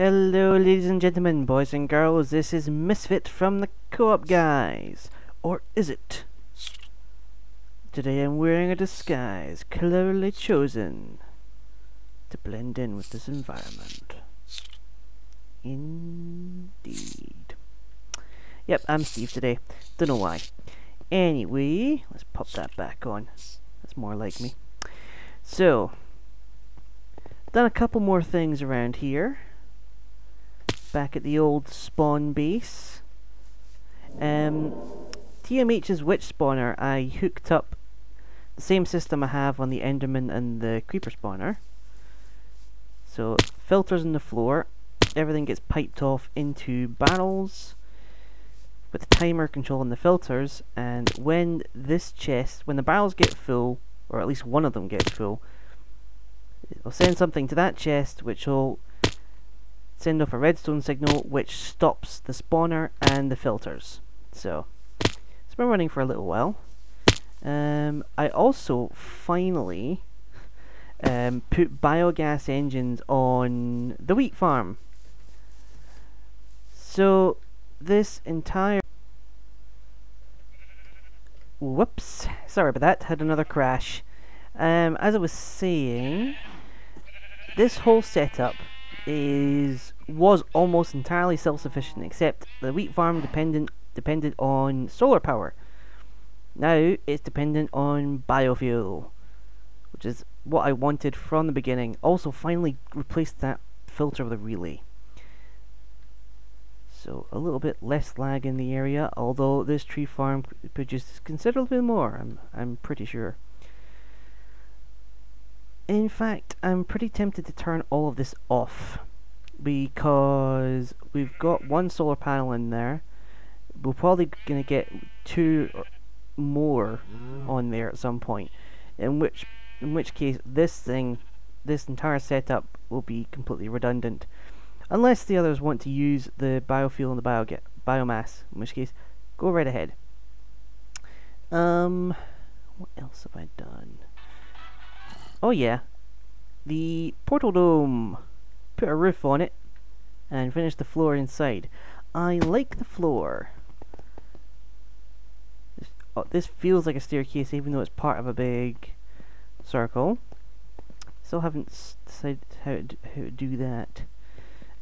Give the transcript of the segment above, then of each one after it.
Hello ladies and gentlemen, boys and girls, this is Misfit from the cOOp guys. Or is it? Today I'm wearing a disguise cleverly chosen to blend in with this environment. Indeed. Yep, I'm Steve today. Don't know why. Anyway, let's pop that back on. That's more like me. So, done a couple more things around here. Back at the old spawn base. TMH's witch spawner, I hooked up the same system I have on the Enderman and the creeper spawner. So, filters on the floor, everything gets piped off into barrels with the timer controlling the filters, and when the barrels get full, or at least one of them gets full, it'll send something to that chest which will send off a redstone signal which stops the spawner and the filters. So it's been running for a little while. I also finally put biogas engines on the wheat farm. So this entire... Whoops, sorry about that, had another crash. As I was saying, this whole setup was almost entirely self-sufficient, except the wheat farm depended on solar power. Now it's dependent on biofuel, which is what I wanted from the beginning. Also finally replaced that filter with a relay. So a little bit less lag in the area, although this tree farm produces considerably more, I'm pretty sure. In fact, I'm pretty tempted to turn all of this off, because we've got one solar panel in there. We're probably going to get two or more on there at some point, in which case this entire setup will be completely redundant, unless the others want to use the biofuel and the biomass, in which case go right ahead. What else have I done? Oh yeah, the portal dome. Put a roof on it and finish the floor inside. I like the floor. This feels like a staircase even though it's part of a big circle. Still haven't decided how to do that.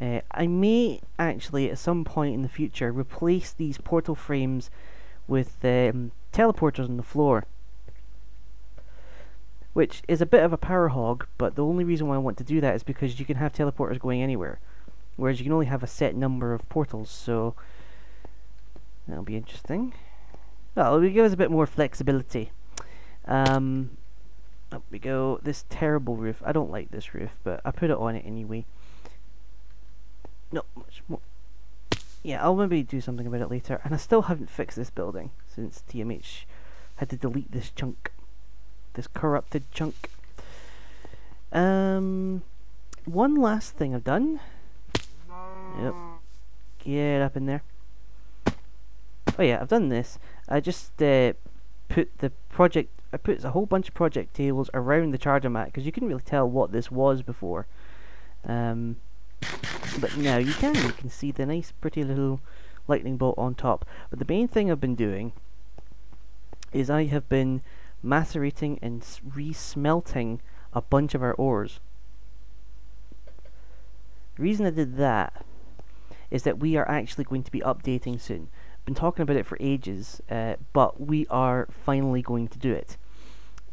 I may actually at some point in the future replace these portal frames with teleporters on the floor, which is a bit of a power hog, but the only reason why I want to do that is because you can have teleporters going anywhere, whereas you can only have a set number of portals, so that'll be interesting. Well, it'll give us a bit more flexibility. Up we go. This terrible roof. I don't like this roof, but I put it on it anyway. Not much more. Yeah, I'll maybe do something about it later, and I still haven't fixed this building since TMH had to delete this chunk. This corrupted chunk. One last thing I've done. Yep. Get up in there. Oh yeah, I've done this. I just put a whole bunch of project tables around the charger mat, because you couldn't really tell what this was before. But now you can see the nice pretty little lightning bolt on top. But the main thing I've been doing is I have been macerating and re-smelting a bunch of our ores. The reason I did that is that we are actually going to be updating soon. Been talking about it for ages, but we are finally going to do it.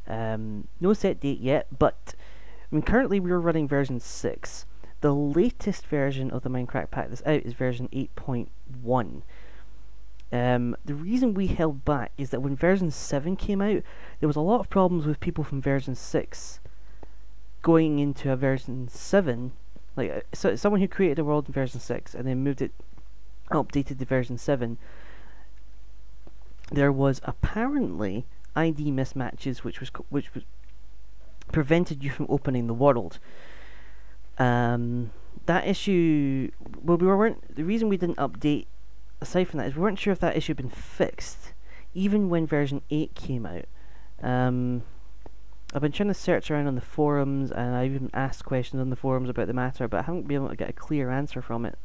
No set date yet, but I mean, currently we're running version 6. The latest version of the Minecraft pack that's out is version 8.1. The reason we held back is that when version 7 came out, there was a lot of problems with people from version 6 going into a version 7. Like, so someone who created a world in version 6 and then updated to version 7, there was apparently ID mismatches which prevented you from opening the world. That issue, well, the reason we didn't update, aside from that, is we weren't sure if that issue had been fixed, even when version 8 came out. I've been trying to search around on the forums, and I've even asked questions on the forums about the matter, but I haven't been able to get a clear answer from it.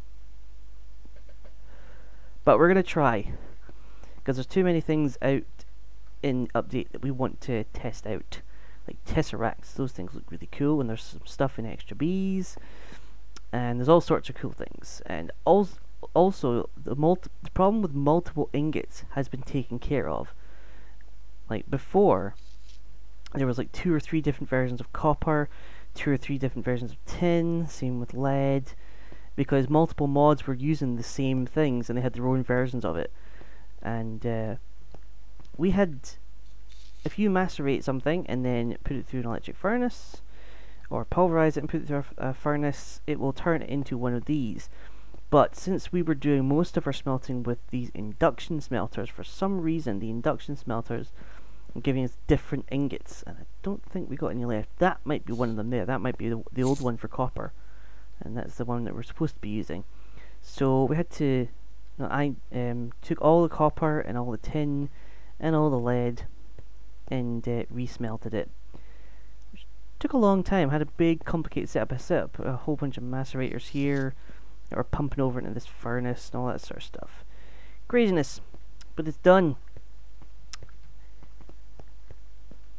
But we're going to try, because there's too many things out in update that we want to test out. Like tesseracts, those things look really cool, and there's some stuff in extra bees, and there's all sorts of cool things. And also the problem with multiple ingots has been taken care of. Like before, there was like 2 or 3 different versions of copper, 2 or 3 different versions of tin, same with lead, because multiple mods were using the same things and they had their own versions of it. And we had, if you macerate something and then put it through an electric furnace, or pulverize it and put it through a furnace, it will turn it into one of these. But since we were doing most of our smelting with these induction smelters, for some reason the induction smelters are giving us different ingots, and I don't think we got any left. That might be one of them there. That might be the old one for copper, and that's the one that we're supposed to be using. So we had to, I took all the copper and all the tin and all the lead and resmelted it. Which took a long time. Had a big complicated setup. I set up a whole bunch of macerators here that were pumping over into this furnace and all that sort of stuff. Craziness, but it's done.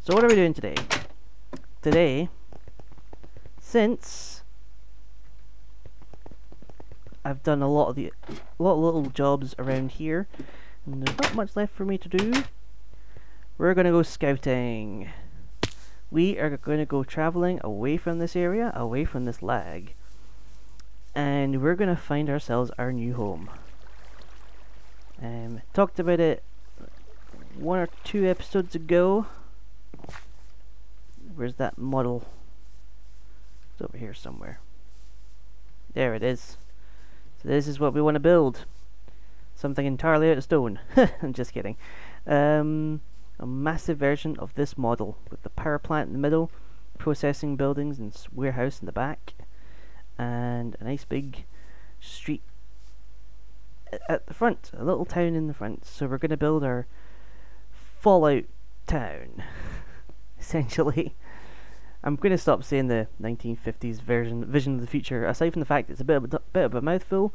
So what are we doing today? Today, since I've done a lot of little jobs around here, and there's not much left for me to do, we're gonna go scouting. We are gonna go traveling away from this area, away from this lag, and we're gonna find ourselves our new home. Talked about it 1 or 2 episodes ago. Where's that model? It's over here somewhere. There it is. So this is what we want to build. Something entirely out of stone. I'm just kidding. A massive version of this model with the power plant in the middle, processing buildings and warehouse in the back, and a nice big street at the front, a little town in the front. So we're going to build our Fallout town, essentially. I'm going to stop saying the 1950s vision of the future, aside from the fact it's a bit of a mouthful.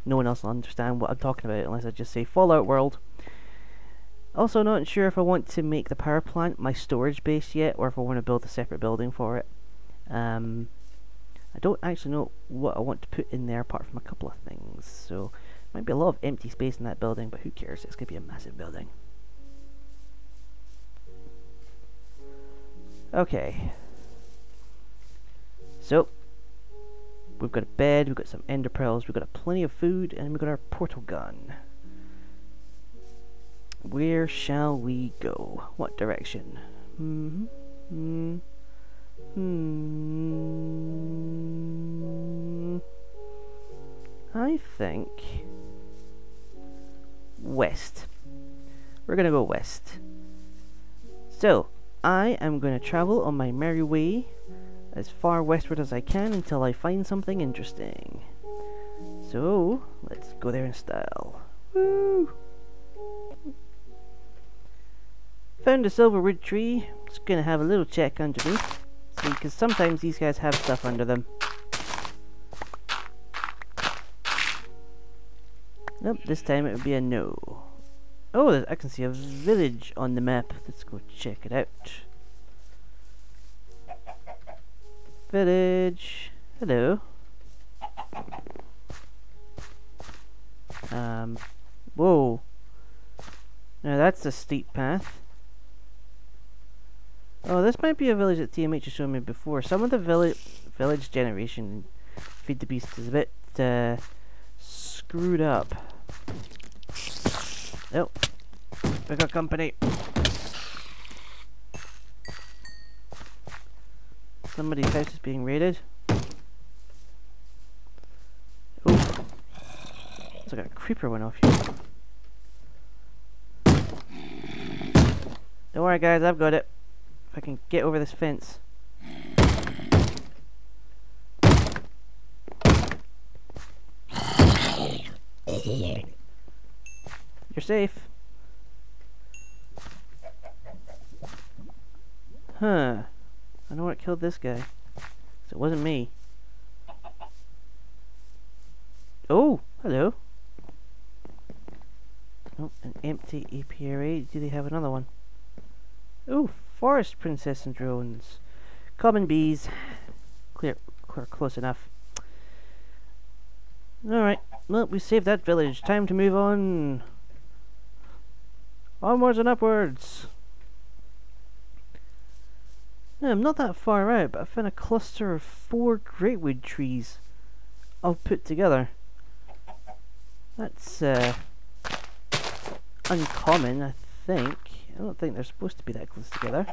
No one else will understand what I'm talking about unless I just say Fallout World. Also, not sure if I want to make the power plant my storage base yet, or if I want to build a separate building for it. I don't actually know what I want to put in there apart from a couple of things. So, might be a lot of empty space in that building, but who cares? It's going to be a massive building. Okay. So, we've got a bed, we've got some ender pearls, we've got plenty of food, and we've got our portal gun. Where shall we go? What direction? I think west. We're gonna go west. So, I am gonna travel on my merry way as far westward as I can until I find something interesting. So, let's go there in style. Woo! Found a silverwood tree. Just gonna have a little check underneath. See, because sometimes these guys have stuff under them. Nope, this time it would be a no. Oh, I can see a village on the map. Let's go check it out. Village. Hello. Whoa. Now that's a steep path. Oh, this might be a village that TMH has shown me before. Some of the village generation in Feed the Beast is a bit screwed up. Oh, we got company. Somebody's house is being raided. Oh, looks like a creeper went off here. Don't worry guys, I've got it. If I can get over this fence. You're safe. Huh. I know what killed this guy. So it wasn't me. Oh, hello. Oh, an empty apiary. Do they have another one? Oh, forest princess and drones. Common bees. Clear, close enough. Alright, well, we saved that village. Time to move on. Onwards and upwards. Yeah, I'm not that far out, but I found a cluster of 4 greatwood trees all put together. That's uncommon, I think. I don't think they're supposed to be that close together.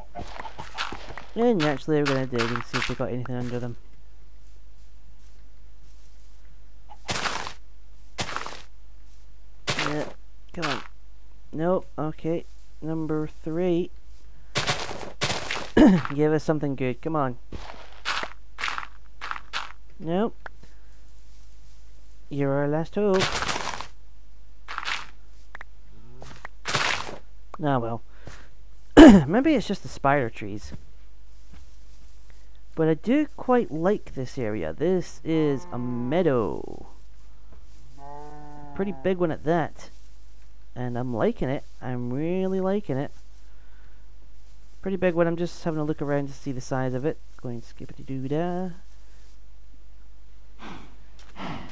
And naturally we're going to dig and see if we got anything under them. Yeah, come on. Nope, okay. Number 3. Give us something good, come on. Nope. You're our last hope. Ah, well. Maybe it's just the spider trees. But I do quite like this area. This is a meadow. Pretty big one at that. And I'm liking it. I'm really liking it. Pretty big one. I'm just having a look around to see the size of it. Going skippity-doo-dah.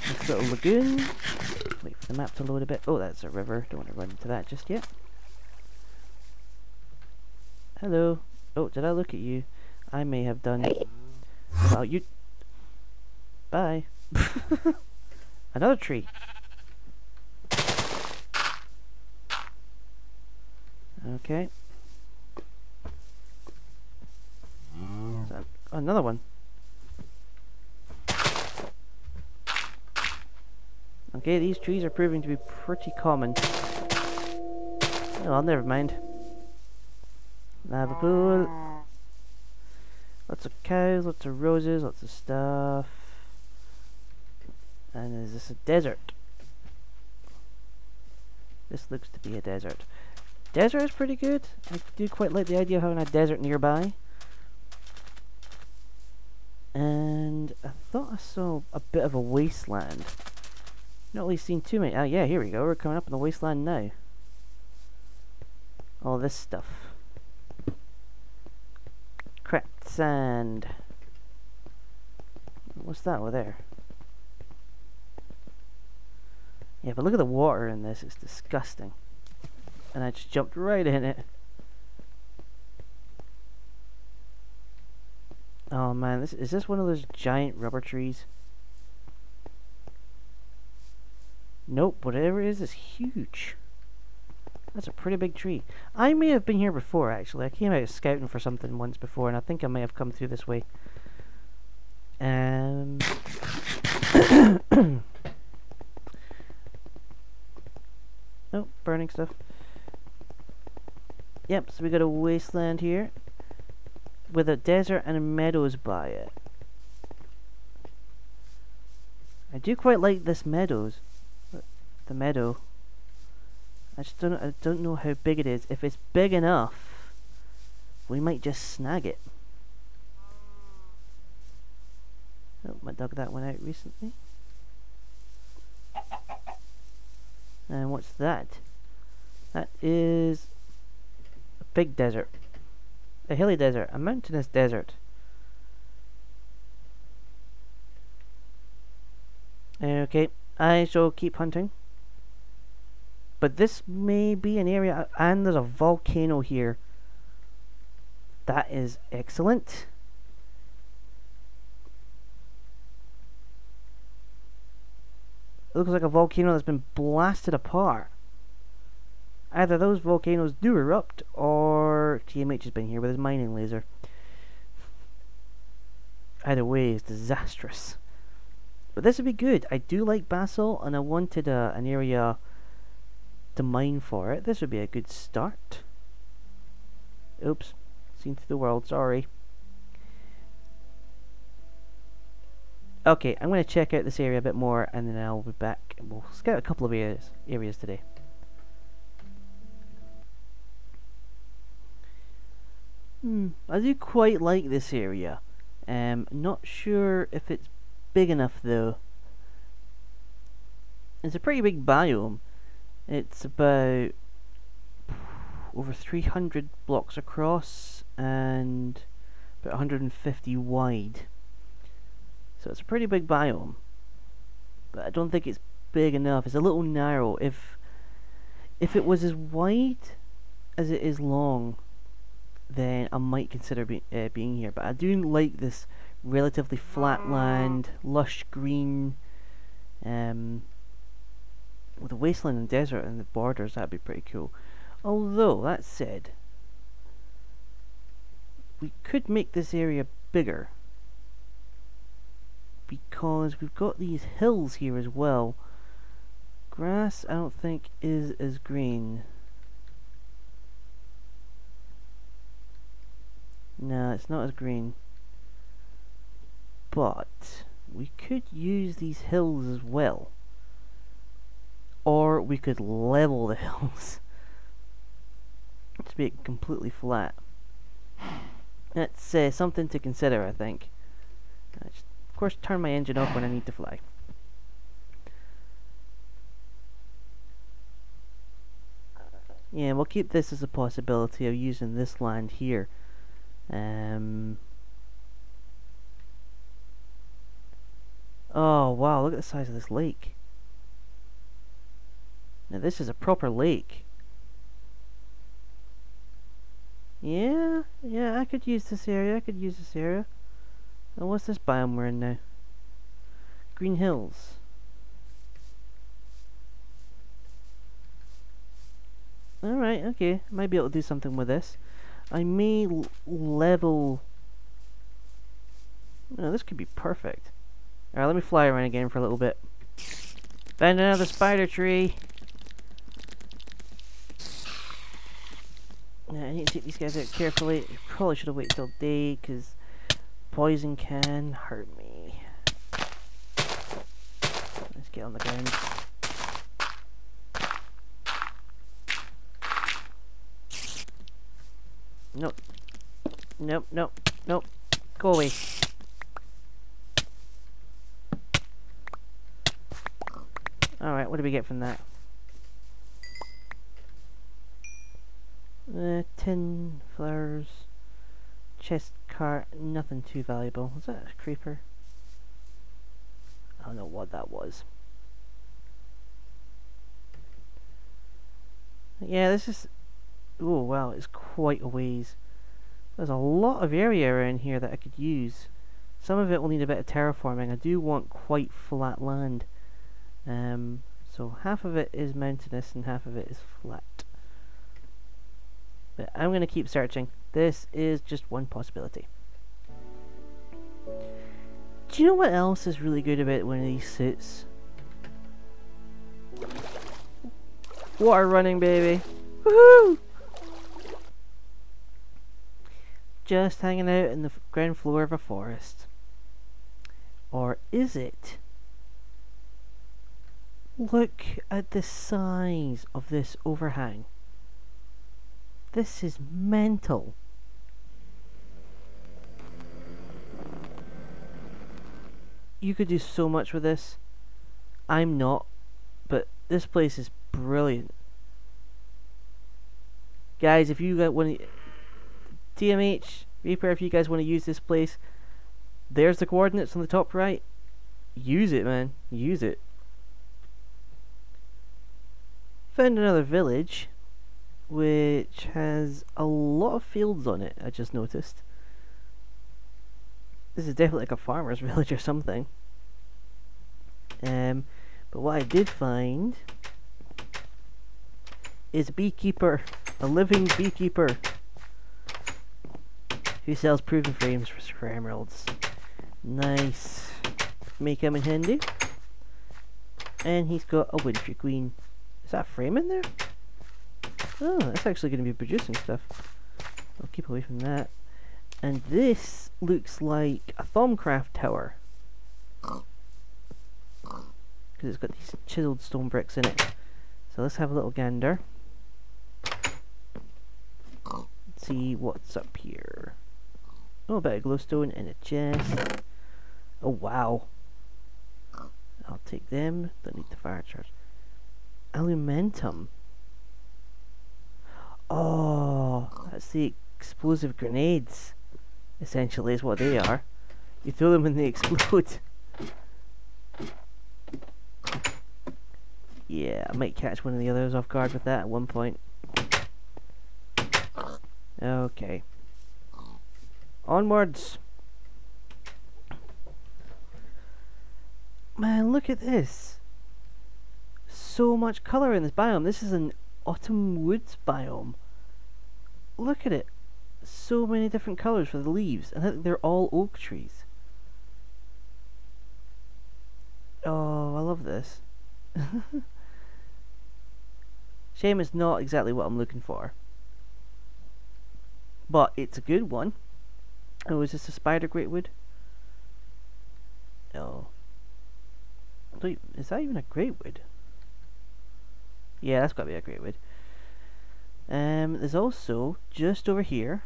This little lagoon. Wait for the map to load a bit. Oh, that's a river. Don't want to run into that just yet. Hello. Oh, did I look at you? I may have done. Oh, you. Bye. Another tree. Okay. Another one. Okay, these trees are proving to be pretty common. Oh, well, never mind. Lava pool. Lots of cows, lots of roses, lots of stuff. And is this a desert? This looks to be a desert. Desert is pretty good. I do quite like the idea of having a desert nearby. And I thought I saw a bit of a wasteland. Not really seen too many. Ah, yeah, here we go. We're coming up in the wasteland now. All this stuff. Cracked sand. What's that over there? Yeah, but look at the water in this. It's disgusting. And I just jumped right in it. Oh man, is this one of those giant rubber trees? Nope, whatever it is huge. That's a pretty big tree. I may have been here before, actually. I came out scouting for something once before, and I think I may have come through this way. Oh, burning stuff. Yep, so we got a wasteland here with a desert and meadows by it. I do quite like this meadows. The meadow. I don't know how big it is. If it's big enough, we might just snag it. Oh, I dug that one out recently. And what's that? That is a big desert. A hilly desert. A mountainous desert. Okay, I shall keep hunting. But this may be an area, and there's a volcano here. That is excellent. It looks like a volcano that's been blasted apart. Either those volcanoes do erupt, or TMH has been here with his mining laser. Either way is disastrous. But this would be good. I do like basalt, and I wanted an area to mine for it. This would be a good start. Oops, seen through the world, sorry. Okay, I'm going to check out this area a bit more, and then I'll be back and we'll scout a couple of areas today. I do quite like this area. Not sure if it's big enough though. It's a pretty big biome. It's about over 300 blocks across and about 150 wide. So it's a pretty big biome. But I don't think it's big enough. It's a little narrow. If it was as wide as it is long, then I might consider being here. But I do like this relatively flat land, lush green, with a wasteland and desert and the borders. That'd be pretty cool. Although, that said, we could make this area bigger, because we've got these hills here as well. Grass, I don't think, is as green. No, it's not as green. But we could use these hills as well. Or we could level the hills to make it completely flat. That's something to consider, I think. Just, of course, turn my engine off when I need to fly. Yeah, we'll keep this as a possibility of using this land here. Oh wow, look at the size of this lake. Now this is a proper lake. Yeah, I could use this area, And what's this biome we're in now? Green Hills. Alright, okay, might be able to do something with this. I may level... No, this could be perfect. Alright, let me fly around again for a little bit. Find another spider tree! Yeah, I need to take these guys out carefully. Probably should have waited till day, because poison can hurt me. Let's get on the ground. Nope. Nope. Go away. Alright, what do we get from that? 10 flowers. Chest cart, nothing too valuable. Was that a creeper? I don't know what that was. Yeah, this is... Oh wow, it's quite a ways. There's a lot of area around here that I could use. Some of it will need a bit of terraforming. I do want quite flat land. So half of it is mountainous and half of it is flat. But I'm going to keep searching. This is just one possibility. Do you know what else is really good about one of these suits? Water running, baby! Woohoo! Just hanging out in the ground floor of a forest. Or is it? Look at the size of this overhang. This is mental. You could do so much with this. I'm not, but this place is brilliant. Guys, if you guys want to... TMH, Reaper, if you guys want to use this place, there's the coordinates on the top right. Use it, man. Use it. Found another village, which has a lot of fields on it, I just noticed. This is definitely like a farmer's village or something. But what I did find is a beekeeper, a living beekeeper, who sells proven frames for emeralds. Nice. May come in handy. And he's got a wintry queen. Is that a frame in there? Oh, that's actually going to be producing stuff. I'll keep away from that. And this looks like a Thaumcraft tower. Because it's got these chiseled stone bricks in it. So let's have a little gander. Let's see what's up here. Oh, a bit of glowstone in a chest. Oh wow. I'll take them. Don't need the fire charge. Alumentum. Oh, that's the explosive grenades. Essentially, is what they are. You throw them and they explode. Yeah, I might catch one of the others off guard with that at one point. Okay. Onwards. Man, look at this. So much colour in this biome. This is an autumn woods biome. Look at it. So many different colours for the leaves. And I think they're all oak trees. Oh, I love this. Shame it's not exactly what I'm looking for. But it's a good one. Oh, is this a spider greatwood? Oh. Is that even a greatwood? Yeah, that's got to be a greatwood. There's also, just over here,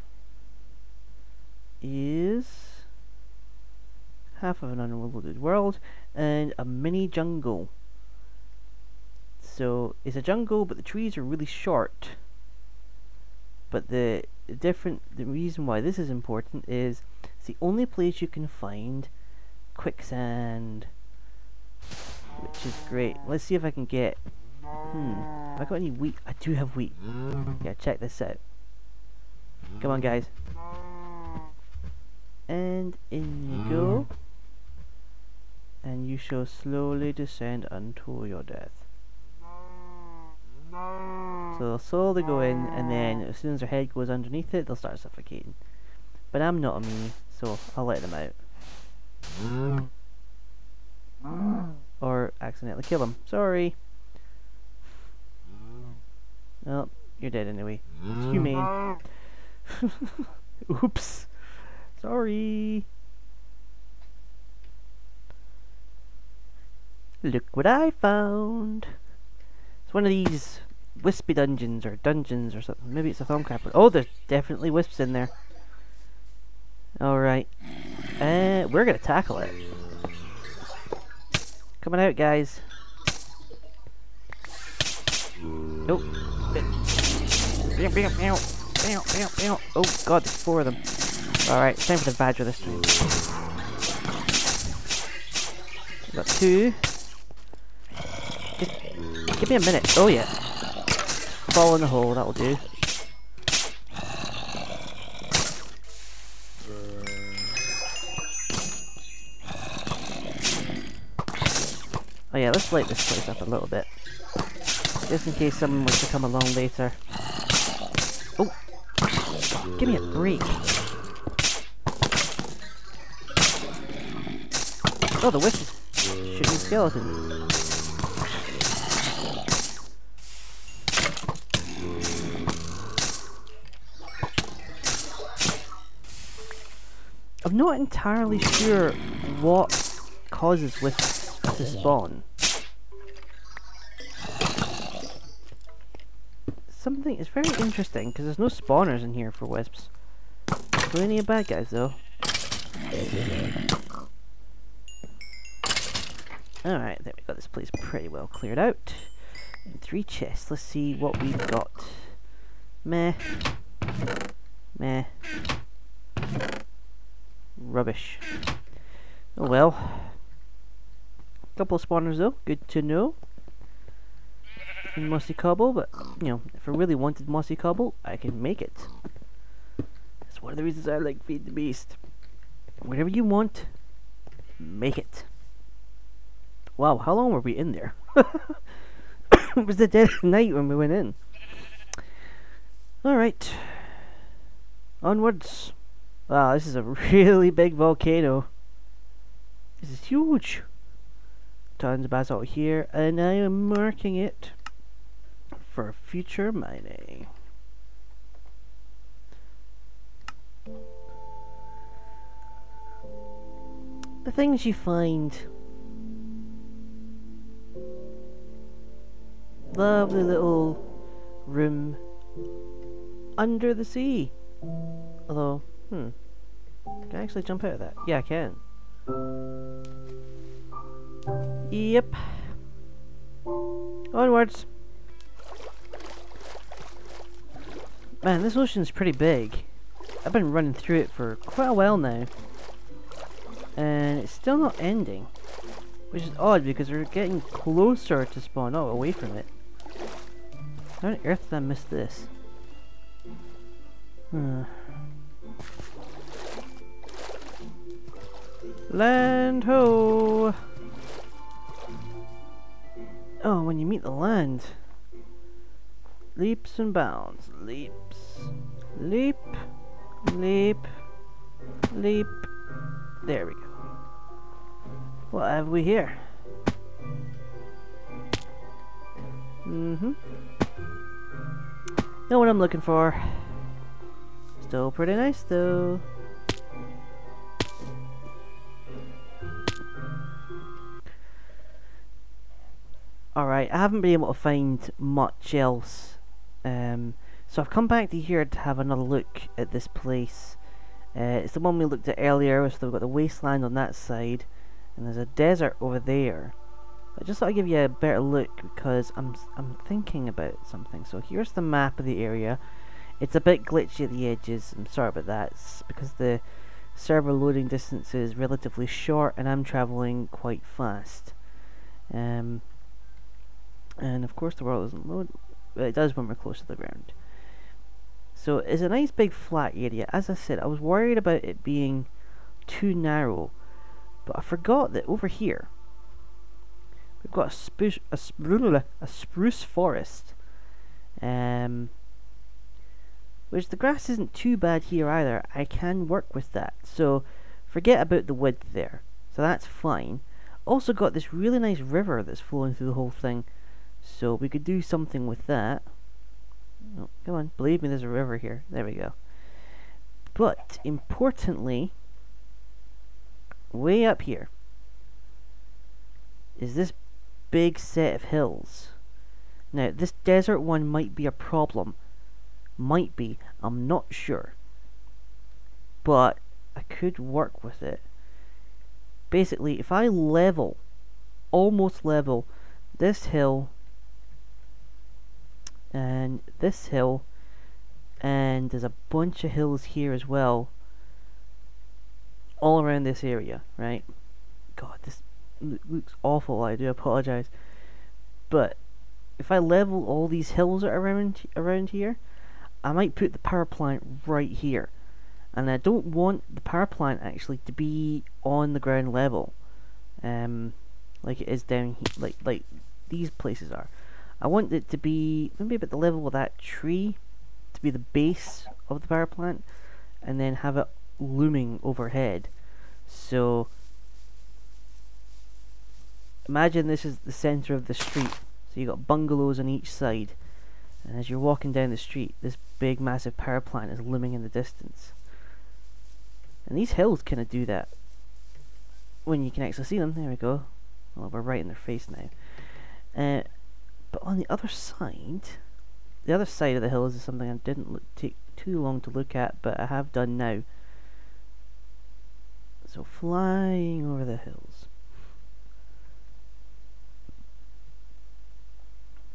is half of an unloaded world and a mini jungle. So it's a jungle, but the trees are really short. But the reason why this is important is it's the only place you can find quicksand, which is great. Let's see if I can get. Have I got any wheat? I do have wheat. Yeah, check this out. Come on, guys. And in you go. And you shall slowly descend unto your death. So they'll slowly go in, and then as soon as their head goes underneath it, they'll start suffocating. But I'm not a me, so I'll let them out. Or accidentally kill them. Sorry. Oh, you're dead anyway. It's humane. Oops. Sorry. Look what I found. It's one of these wispy dungeons or something. Maybe it's a Thumbcrapper. Oh, there's definitely wisps in there. Alright. We're gonna tackle it. Coming out, guys. Nope. Oh god, there's 4 of them. Alright, time for the badger this time. Got 2. Just give me a minute. Oh yeah. Fall in the hole, that'll do. Oh yeah, let's light this place up a little bit. Just in case someone was to come along later. Oh! Give me a break! Oh, the wisp is shooting skeleton. I'm not entirely sure what causes wisps to spawn. Something is very interesting because there's no spawners in here for wisps. Plenty of bad guys though. Alright, there we go. This place pretty well cleared out. And 3 chests. Let's see what we've got. Meh. Meh. Rubbish. Oh well. Couple of spawners though. Good to know. And mossy cobble, but you know, if I really wanted mossy cobble, I can make it. That's one of the reasons I like Feed the Beast. Whatever you want, make it. Wow, how long were we in there? It was the dead of night when we went in. Alright. Onwards. Wow, this is a really big volcano. This is huge. Tons of basalt here, and I am marking it for future mining. The things you find. Lovely little room under the sea. Although, can I actually jump out of that? Yeah, I can. Yep. Onwards. Man, this ocean's pretty big. I've been running through it for quite a while now. And it's still not ending. Which is odd because we're getting closer to spawn, not away from it. How on earth did I miss this? Land ho! Oh, when you meet the land. Leaps and bounds. Leaps. Leap. Leap. Leap. There we go. What have we here? Know what I'm looking for. Still pretty nice though. Alright, I haven't been able to find much else. So I've come back to here to have another look at this place. It's the one we looked at earlier, so we've got the wasteland on that side, and there's a desert over there. I just thought I'd give you a better look because I'm thinking about something. So here's the map of the area. It's a bit glitchy at the edges. I'm sorry about that. It's because the server loading distance is relatively short and I'm traveling quite fast. And of course the world doesn't load, but it does when we're close to the ground. So it's a nice big flat area. As I said, I was worried about it being too narrow, but I forgot that over here we've got a spruce forest, which the grass isn't too bad here either. I can work with that, so forget about the width there, so that's fine. Also got this really nice river that's flowing through the whole thing, so we could do something with that. Oh, come on, believe me, there's a river here. There we go. But importantly, way up here is this big set of hills. Now, this desert one might be a problem. Might be, I'm not sure. But I could work with it. Basically, if I level, almost level, this hill and this hill, and there's a bunch of hills here as well, all around this area, right? God, this looks awful, I do apologize. But if I level all these hills that are around here, I might put the power plant right here. And I don't want the power plant actually to be on the ground level, like it is down here, like these places are. I want it to be maybe about the level of that tree, to be the base of the power plant, and then have it looming overhead. So imagine this is the center of the street. So you got bungalows on each side, and as you're walking down the street, this big massive power plant is looming in the distance. And these hills kind of do that when you can actually see them. There we go. Well, we're right in their face now. But on the other side of the hills is something I didn't take too long to look at, but I have done now. So flying over the hills.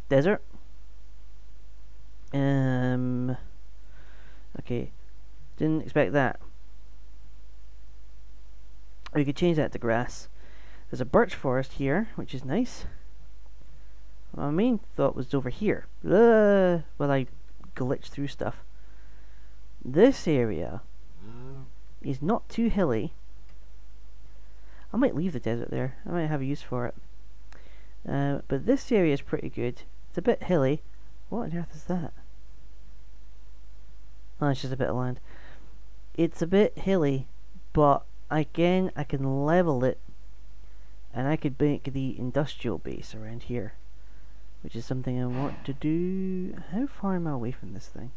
Desert. Okay. Didn't expect that. We could change that to grass. There's a birch forest here, which is nice. My main thought was over here. Well, I glitched through stuff. This area is not too hilly. I might leave the desert there. I might have a use for it. But this area is pretty good. It's a bit hilly. What on earth is that? Oh, it's just a bit of land. It's a bit hilly, but again, I can level it, and I could make the industrial base around here, which is something I want to do. How far am I away from this thing?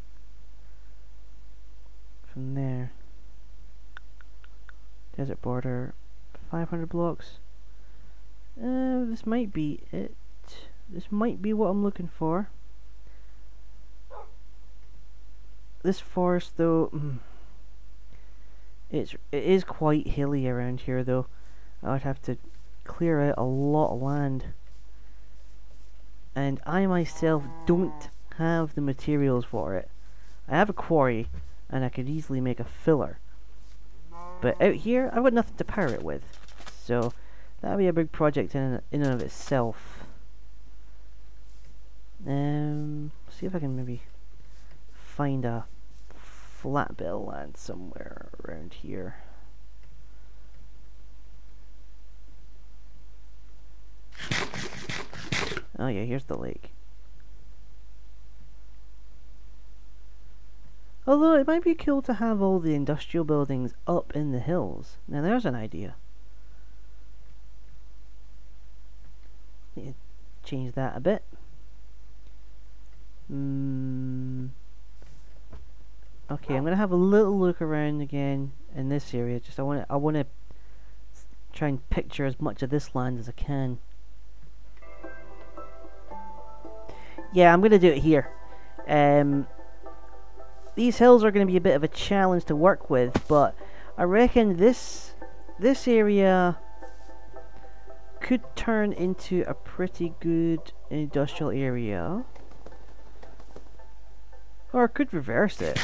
From there. Desert border, 500 blocks. This might be it. This might be what I'm looking for. This forest, though, It is quite hilly around here though. I would have to clear out a lot of land. And I myself don't have the materials for it. I have a quarry, and I could easily make a filler. But out here, I've got nothing to power it with. So, that'll be a big project in and of itself. See if I can maybe find a flat bit of land somewhere around here. Oh yeah, here's the lake. Although it might be cool to have all the industrial buildings up in the hills. Now there's an idea. Need to change that a bit. Okay, I'm gonna have a little look around again in this area. Just I wanna try and picture as much of this land as I can. Yeah, I'm gonna do it here. These hills are going to be a bit of a challenge to work with, but I reckon this area could turn into a pretty good industrial area, or it could reverse it.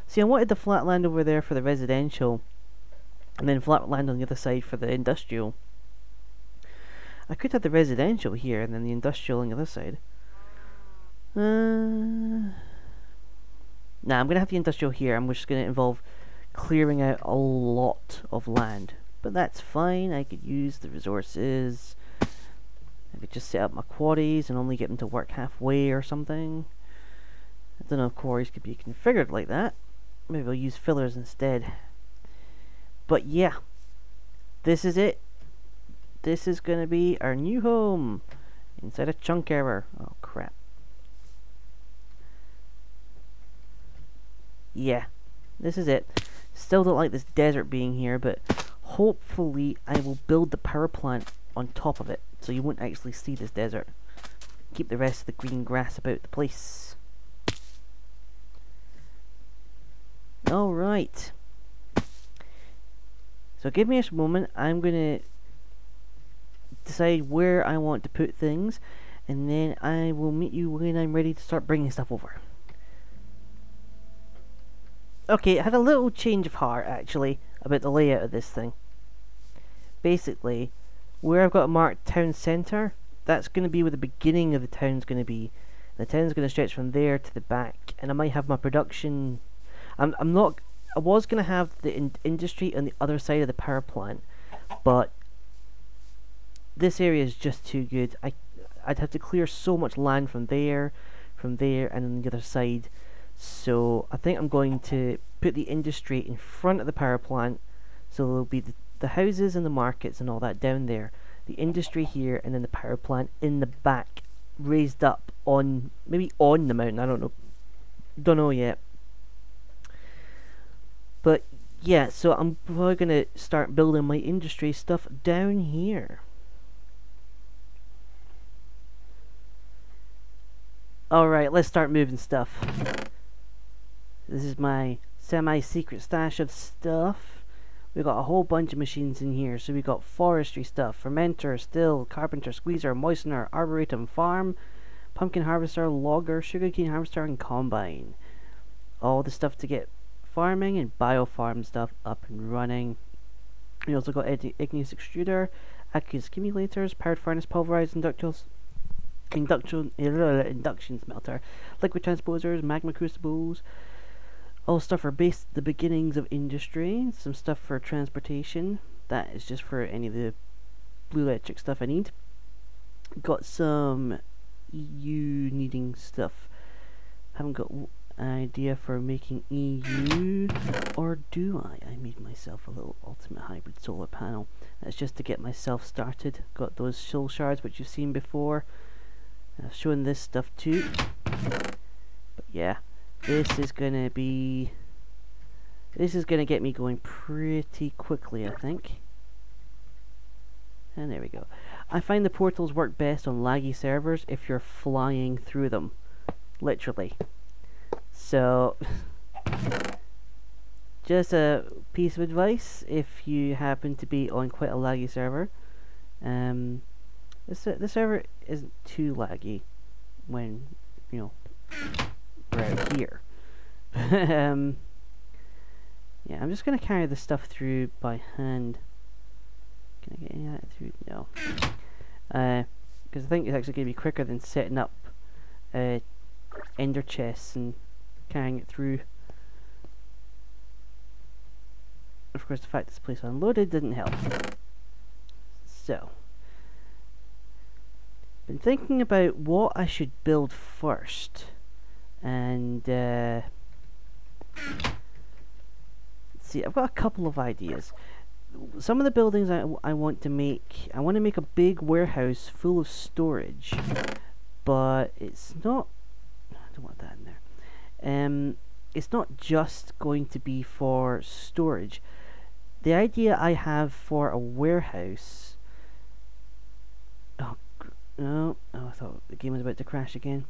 See, I wanted the flat land over there for the residential, and then flat land on the other side for the industrial. I could have the residential here and then the industrial on the other side. Nah, I'm going to have the industrial here, and we're just going to involve clearing out a lot of land. But that's fine, I could use the resources. I could just set up my quarries and only get them to work halfway or something. I don't know if quarries could be configured like that. Maybe I'll use fillers instead. But yeah, this is it. This is going to be our new home inside a chunk error. Oh crap. Yeah, this is it. Still don't like this desert being here, but hopefully I will build the power plant on top of it, so you won't actually see this desert. Keep the rest of the green grass about the place. Alright. So give me a moment, I'm going to decide where I want to put things, and then I will meet you when I'm ready to start bringing stuff over. Okay, I had a little change of heart actually about the layout of this thing. Basically, where I've got a marked town centre, that's going to be where the beginning of the town's going to be. The town's going to stretch from there to the back, and I might have my production. I was going to have the industry on the other side of the power plant, but this area is just too good. I'd have to clear so much land from there, and on the other side. So I think I'm going to put the industry in front of the power plant, so there'll be the houses and the markets and all that down there, the industry here, and then the power plant in the back, raised up on, maybe on the mountain, I don't know yet. But yeah, so I'm probably going to start building my industry stuff down here. Alright, let's start moving stuff. This is my semi-secret stash of stuff. We've got a whole bunch of machines in here. So we've got forestry stuff, fermenter, still, carpenter, squeezer, moistener, arboretum, farm, pumpkin harvester, logger, sugarcane harvester, and combine. All the stuff to get farming and biofarm stuff up and running. We also got igneous extruder, aqueous accumulators, powered furnace, pulverized induction smelter, liquid transposers, magma crucibles. All stuff for the beginnings of industry. Some stuff for transportation. That is just for any of the blue electric stuff I need. Got some EU needing stuff. Haven't got an idea for making EU, or do I? I made myself a little ultimate hybrid solar panel. That's just to get myself started. Got those soul shards which you've seen before. I've shown this stuff too. But yeah. This is gonna get me going pretty quickly, I think. And there we go. I find the portals work best on laggy servers if you're flying through them. Literally. So just a piece of advice if you happen to be on quite a laggy server. The server isn't too laggy when, you know, we're out here. Yeah, I'm just going to carry the stuff through by hand. Can I get any of that through? No. Because I think it's actually going to be quicker than setting up ender chests and carrying it through. Of course, the fact this place unloaded didn't help. So, been thinking about what I should build first, and let's see, I've got a couple of ideas. Some of the buildings I want to make a big warehouse full of storage, but it's not. I don't want that in there. It's not just going to be for storage. The idea I have for a warehouse. Oh no! Oh, I thought the game was about to crash again.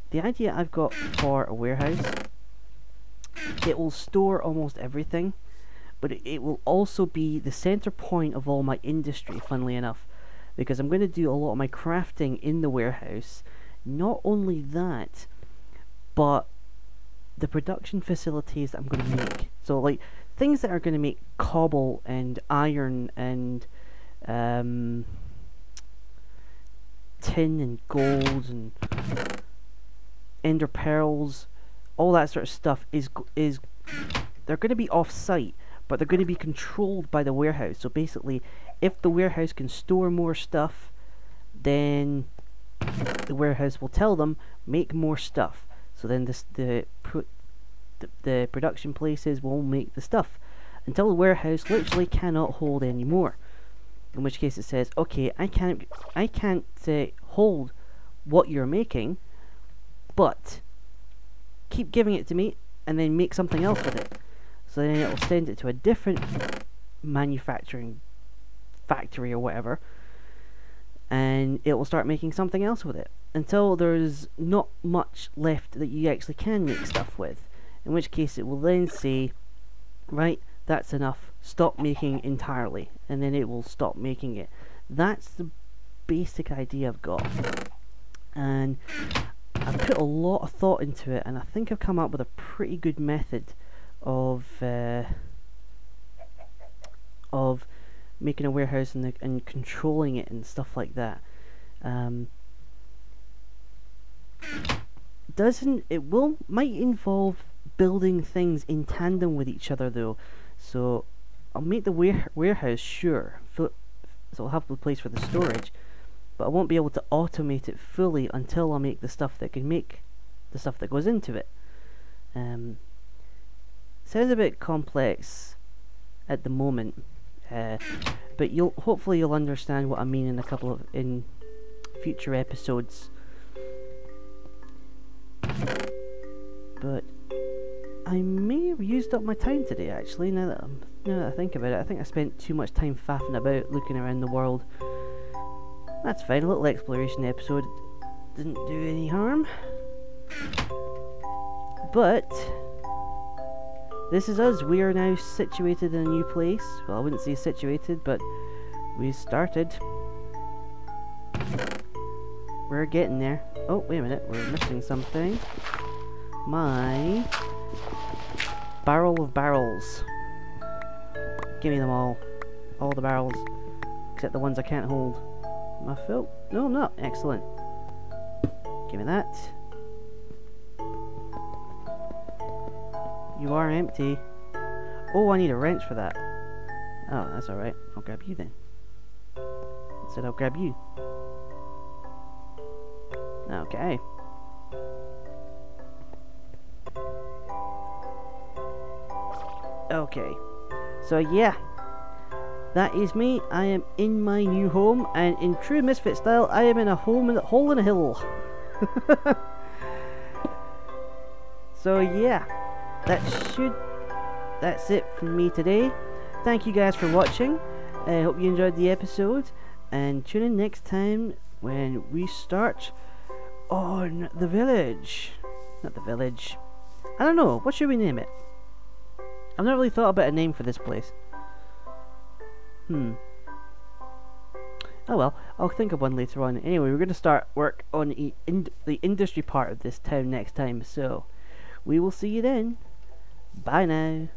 The idea I've got for a warehouse, it will store almost everything, but it will also be the center point of all my industry, funnily enough, because I'm going to do a lot of my crafting in the warehouse. Not only that, but the production facilities that I'm going to make. So, like, things that are going to make cobble and iron and tin and gold and ender pearls, all that sort of stuff is they're going to be off-site, but they're going to be controlled by the warehouse. So basically, if the warehouse can store more stuff, then the warehouse will tell them, make more stuff. So then the production places will make the stuff until the warehouse literally cannot hold any more. In which case it says, okay, I can't hold what you're making, but keep giving it to me and then make something else with it. So then it will send it to a different manufacturing factory or whatever, and it will start making something else with it until there's not much left that you actually can make stuff with. In which case it will then say, right, that's enough, stop making entirely, and then it will stop making it. That's the basic idea I've got, and I've put a lot of thought into it, and I think I've come up with a pretty good method of making a warehouse and controlling it and stuff like that. Might involve building things in tandem with each other though. So I'll make the warehouse, sure, so I'll have the place for the storage, but I won't be able to automate it fully until I make the stuff that can make the stuff that goes into it. Sounds a bit complex at the moment, but hopefully you'll understand what I mean in future episodes. But I may have used up my time today, actually, now that I think about it. I think I spent too much time faffing about looking around the world. That's fine, a little exploration episode didn't do any harm. But this is us. We are now situated in a new place. Well, I wouldn't say situated, but we started. We're getting there. Oh, wait a minute, we're missing something. My barrel of barrels. Give me them all. All the barrels. Except the ones I can't hold. Am I full? No, I'm not. Excellent. Give me that. You are empty. Oh, I need a wrench for that. Oh, that's alright. I'll grab you then. I said I'll grab you. Okay. Okay. So yeah. That is me. I am in my new home, and in true Misfit style, I am in a hole in a hill. So yeah. That's it from me today. Thank you guys for watching. I hope you enjoyed the episode, and tune in next time when we start on the village. Not the village. I don't know. What should we name it? I've not really thought about a name for this place. Oh well, I'll think of one later on. Anyway, we're going to start work on the industry part of this town next time, so we will see you then. Bye now.